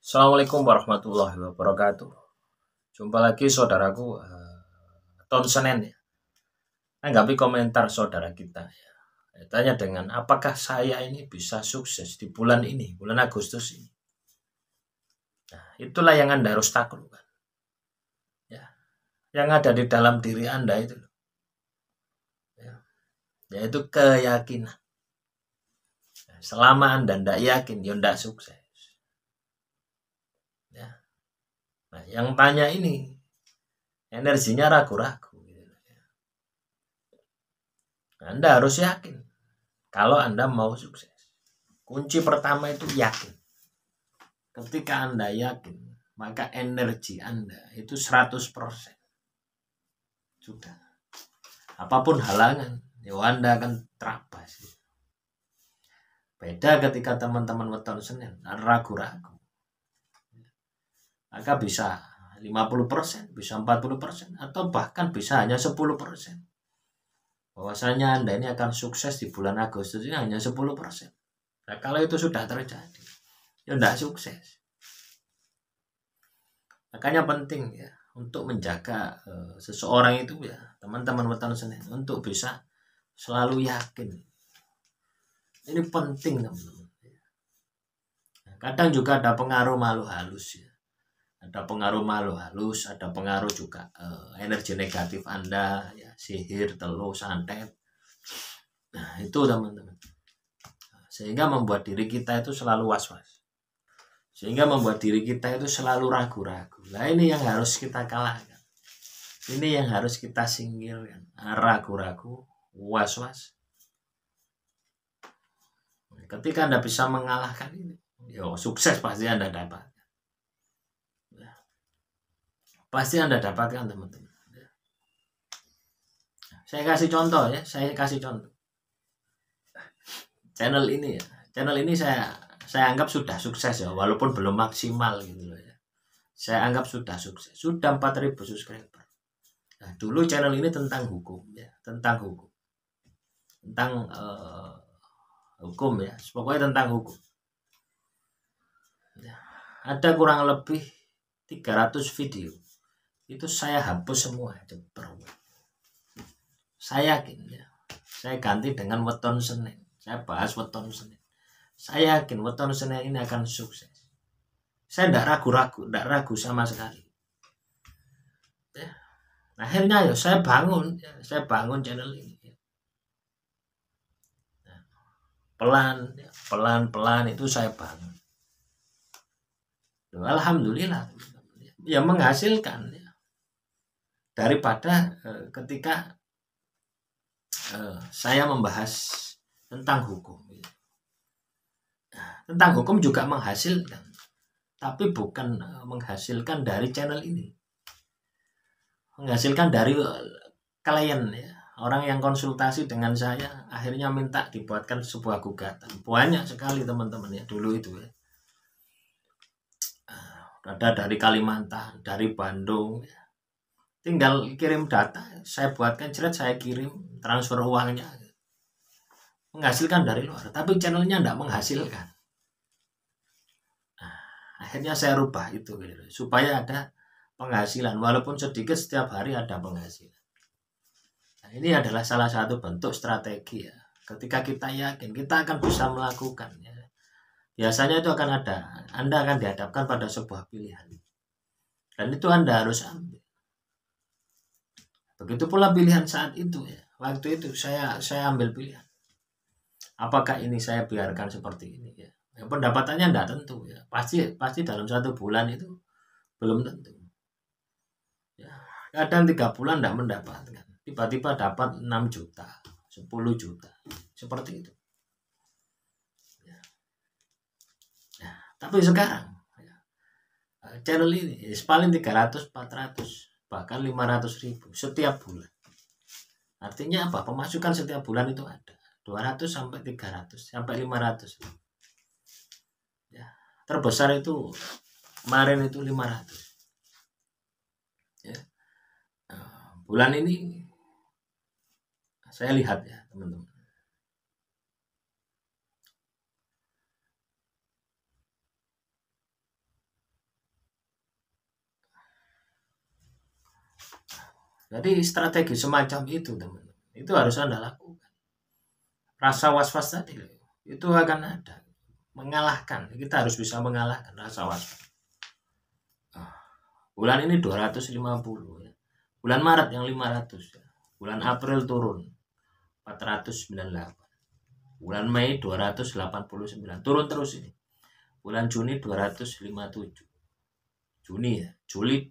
Assalamualaikum warahmatullahi wabarakatuh. Jumpa lagi saudaraku, Ton Senin ya. Anggapi komentar saudara kita ya. Tanya dengan apakah saya ini bisa sukses di bulan ini, bulan Agustus ini. Nah, itulah yang Anda harus taklukkan. Ya. Yang ada di dalam diri Anda itu. Ya. Yaitu keyakinan. Selama Anda tidak yakin, ya tidak sukses. Ya. Nah, yang tanya ini energinya ragu-ragu. Anda harus yakin kalau Anda mau sukses. Kunci pertama itu yakin. Ketika Anda yakin, maka energi Anda itu 100%. Sudah. Apapun halangan, ya Anda akan terabas. Beda ketika teman-teman weton Senin ragu-ragu. Maka bisa 50%, bisa 40%, atau bahkan bisa hanya 10%. Bahwasanya Anda ini akan sukses di bulan Agustus ini hanya 10%. Nah, kalau itu sudah terjadi, ya tidak sukses. Makanya penting ya untuk menjaga seseorang itu ya teman-teman weton Senin untuk bisa selalu yakin. Ini penting teman-teman. Kadang juga ada pengaruh malu halus ya. Ada pengaruh malu halus, ada pengaruh juga energi negatif Anda ya, sihir, teluh, santet. Nah, itu teman-teman. Sehingga membuat diri kita itu selalu was-was. Sehingga membuat diri kita itu selalu ragu-ragu. Nah, ini yang harus kita kalahkan. Ini yang harus kita singkirkan. Ragu-ragu, was-was. Ketika Anda bisa mengalahkan ini, yo sukses pasti Anda dapat. Pasti Anda dapatkan teman-teman. Saya kasih contoh ya, Channel ini ya, channel ini saya anggap sudah sukses ya, walaupun belum maksimal gitu loh ya. Saya anggap sudah sukses, sudah 4.000 subscriber. Nah, dulu channel ini tentang hukum ya, tentang hukum ya, pokoknya tentang hukum. Ya, ada kurang lebih 300 video. Itu saya hapus semua. Saya yakin ya. Saya ganti dengan weton Senin. Saya bahas weton Senin. Saya yakin weton Senin ini akan sukses. Saya tidak ragu sama sekali. Ya. Akhirnya ya saya bangun channel ini. Pelan itu saya bangun. Alhamdulillah ya menghasilkan ya. Daripada ketika saya membahas tentang hukum. Tentang hukum juga menghasilkan, tapi bukan menghasilkan dari channel ini. Menghasilkan dari klien ya. Orang yang konsultasi dengan saya akhirnya minta dibuatkan sebuah gugatan. Banyak sekali teman-teman ya dulu itu ya. Ada dari Kalimantan, dari Bandung ya. Tinggal kirim data, saya buatkan saya kirim, transfer uangnya. Menghasilkan dari luar, tapi channelnya tidak menghasilkan. Nah, akhirnya saya rubah itu gitu, supaya ada penghasilan, walaupun sedikit setiap hari ada penghasilan. Nah, ini adalah salah satu bentuk strategi ya. Ketika kita yakin kita akan bisa melakukan ya. Biasanya itu akan ada, Anda akan dihadapkan pada sebuah pilihan. Dan itu Anda harus ambil. Begitu pula pilihan saat itu ya. Waktu itu saya ambil pilihan. Apakah ini saya biarkan seperti ini ya? Pendapatannya tidak tentu ya. Pasti dalam 1 bulan itu belum tentu. Ya, kadang 3 bulan tidak mendapatkan. Tiba-tiba dapat 6 juta, 10 juta. Seperti itu. Ya. Nah, tapi sekarang ya, channel ini paling 300, 400, bahkan 500.000 setiap bulan. Artinya apa? Pemasukan setiap bulan itu ada 200 sampai 300 sampai 500. Ya, terbesar itu kemarin itu 500. Ya. Bulan ini saya lihat ya teman-teman. Jadi strategi semacam itu teman-teman, itu harus Anda lakukan. Rasa was-was tadi itu akan ada, mengalahkan, kita harus bisa mengalahkan rasa was-was. Bulan ini 250 ya. Bulan Maret yang 500 ya. Bulan April turun 498. Bulan Mei 289, turun terus ini. Bulan Juni 257. Juni ya, Juli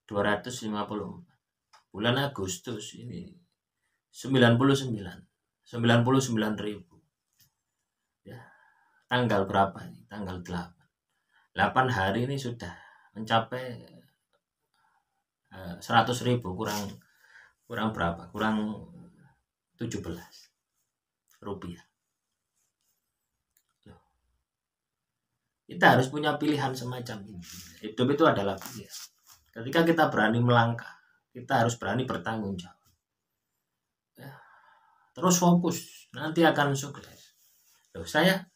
254. Bulan Agustus ini 99 ya. Tanggal berapa ini? Tanggal 8 hari ini sudah mencapai 100.000, kurang berapa? Kurang 17 rupiah. Kita harus punya pilihan semacam ini. Hidup itu adalah pilihan. Ketika kita berani melangkah, kita harus berani bertanggung jawab. Ya. Terus fokus, nanti akan sukses. Saya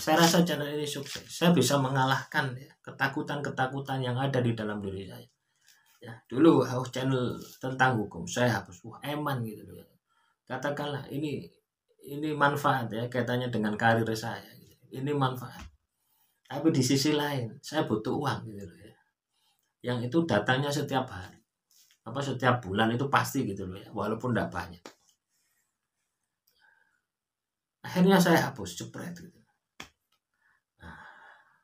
rasa channel ini sukses. Saya bisa mengalahkan ya, ketakutan-ketakutan yang ada di dalam diri saya. Ya, dulu channel tentang hukum saya hapus. Eman gitu ya. Katakanlah ini manfaat ya, kaitannya dengan karir saya. Ini manfaat. Tapi di sisi lain saya butuh uang gitu loh ya. Yang itu datangnya setiap hari, setiap bulan itu pasti gitu loh ya, walaupun tidak banyak. Akhirnya saya hapus, jepret gitu. Nah,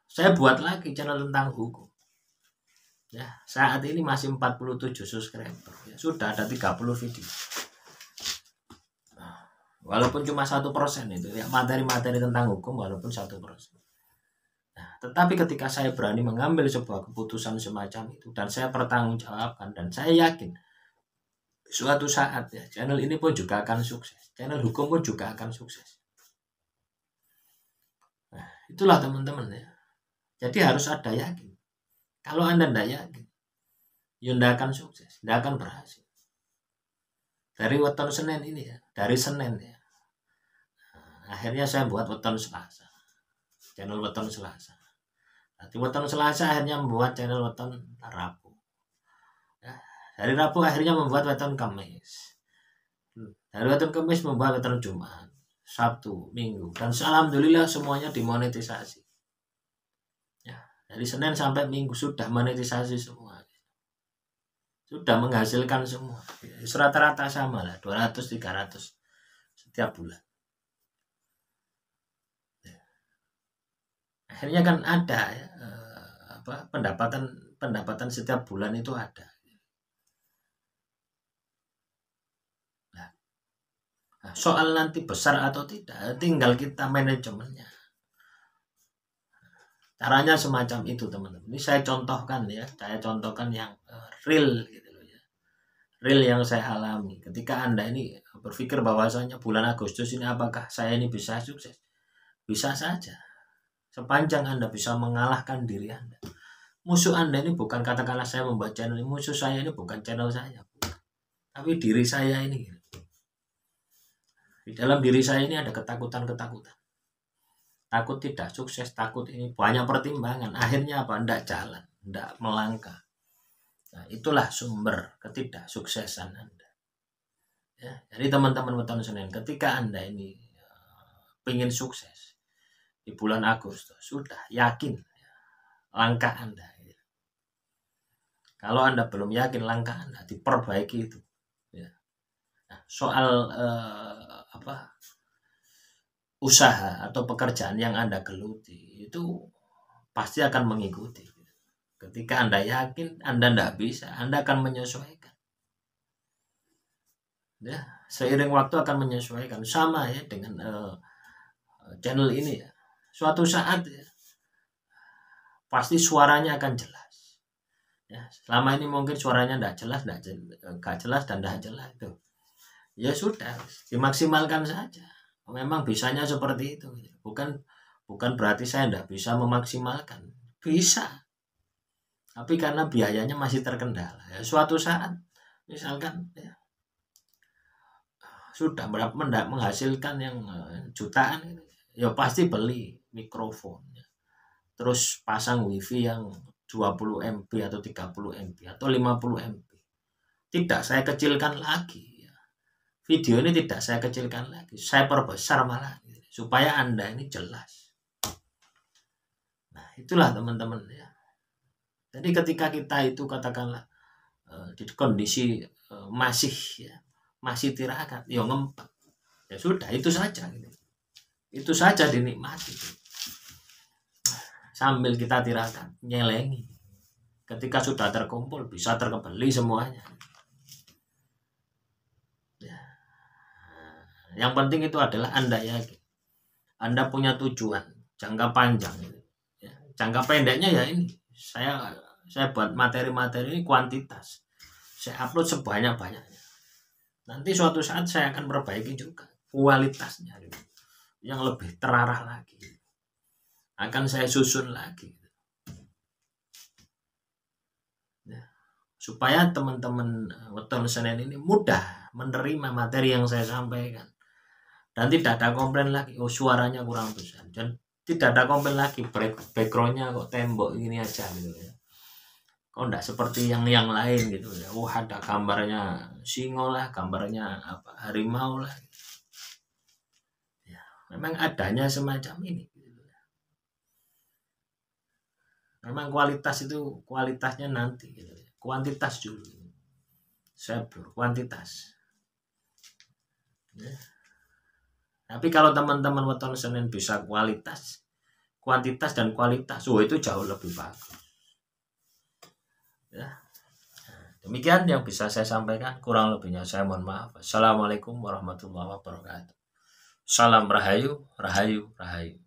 saya buat lagi channel tentang hukum. Ya, saat ini masih 47 subscriber ya, sudah ada 30 video. Nah, walaupun cuma 1% itu ya, materi-materi tentang hukum walaupun 1%. Nah, tetapi ketika saya berani mengambil sebuah keputusan semacam itu dan saya pertanggungjawabkan, dan saya yakin suatu saat ya channel ini pun juga akan sukses, channel hukum pun juga akan sukses. Nah, itulah teman-teman ya. Jadi harus ada yakin. Kalau Anda tidak yakin, ya tidak akan sukses, tidak akan berhasil. Dari weton Senin ini ya, dari Senin ya. Nah, akhirnya saya buat weton Selasa. Channel weton Selasa. Nanti weton Selasa akhirnya membuat channel weton Rabu. Ya, dari Rabu akhirnya membuat weton Kamis. Dari weton Kamis membuat weton Jumat, Sabtu, Minggu, dan alhamdulillah semuanya dimonetisasi. Ya, dari Senin sampai Minggu sudah monetisasi semua. Sudah menghasilkan semua. Rata-rata sama lah, 200-300 setiap bulan. Akhirnya kan ada ya, pendapatan setiap bulan itu ada. Nah, soal nanti besar atau tidak tinggal kita manajemennya. Caranya semacam itu teman-teman. Ini saya contohkan ya, yang real gitu loh ya. Real yang saya alami. Ketika Anda ini berpikir bahwasanya bulan Agustus ini apakah saya ini bisa sukses? Bisa saja. Sepanjang Anda bisa mengalahkan diri Anda. Musuh Anda ini bukan, katakanlah saya membuat channel ini, musuh saya ini bukan channel saya, tapi diri saya ini. Di dalam diri saya ini ada ketakutan-ketakutan. Takut tidak sukses, takut ini banyak pertimbangan. Akhirnya apa? Tidak jalan, tidak melangkah. Nah, itulah sumber ketidaksuksesan Anda. Ya, jadi teman-teman weton Senin, ketika Anda ini ingin sukses di bulan Agustus, sudah yakin langkah Anda. Kalau Anda belum yakin langkah Anda, diperbaiki itu. Ya. Nah, soal usaha atau pekerjaan yang Anda geluti itu pasti akan mengikuti. Ketika Anda yakin Anda tidak bisa, Anda akan menyesuaikan. Ya, seiring waktu akan menyesuaikan. Sama ya dengan channel ini ya. Suatu saat ya, pasti suaranya akan jelas. Ya, selama ini mungkin suaranya tidak jelas, nggak jelas dan tidak jelas itu. Ya sudah, dimaksimalkan saja. Memang bisanya seperti itu. Bukan berarti saya tidak bisa memaksimalkan. Bisa. Tapi karena biayanya masih terkendala. Ya, suatu saat misalkan ya, sudah menghasilkan yang jutaan, ya pasti beli mikrofon. Terus pasang wifi yang 20 MB atau 30 MB atau 50 MB. tidak saya kecilkan lagi. Video ini tidak saya kecilkan lagi, saya perbesar malah, supaya Anda ini jelas. Nah, itulah teman-teman ya. Jadi ketika kita itu katakanlah di kondisi masih tirakat, ya ngempet, ya sudah, itu saja gitu. Itu saja dinikmati sambil kita tirakat, nyelengi. Ketika sudah terkumpul bisa terkebeli semuanya. Ya. Yang penting itu adalah Anda yakin, Anda punya tujuan jangka panjang. Ya. Jangka pendeknya ya ini, saya buat materi-materi ini kuantitas, saya upload sebanyak-banyaknya. Nanti suatu saat saya akan perbaiki juga kualitasnya gitu, yang lebih terarah lagi, akan saya susun lagi ya, supaya teman-teman Weton Senin ini mudah menerima materi yang saya sampaikan, dan tidak ada komplain lagi, oh suaranya kurang besar, dan tidak ada komplain lagi backgroundnya kok tembok ini aja gitu ya, kok enggak seperti yang lain gitu ya, ada gambarnya singo lah, gambarnya apa harimau lah ya, memang adanya semacam ini gitu. Memang kualitasnya nanti gitu ya. Kuantitas dulu, saya kuantitas ya. Tapi kalau teman-teman Weton Senin bisa kuantitas dan kualitas, itu jauh lebih bagus ya. Demikian yang bisa saya sampaikan, kurang lebihnya saya mohon maaf. Assalamualaikum warahmatullahi wabarakatuh. Salam rahayu, rahayu, rahayu.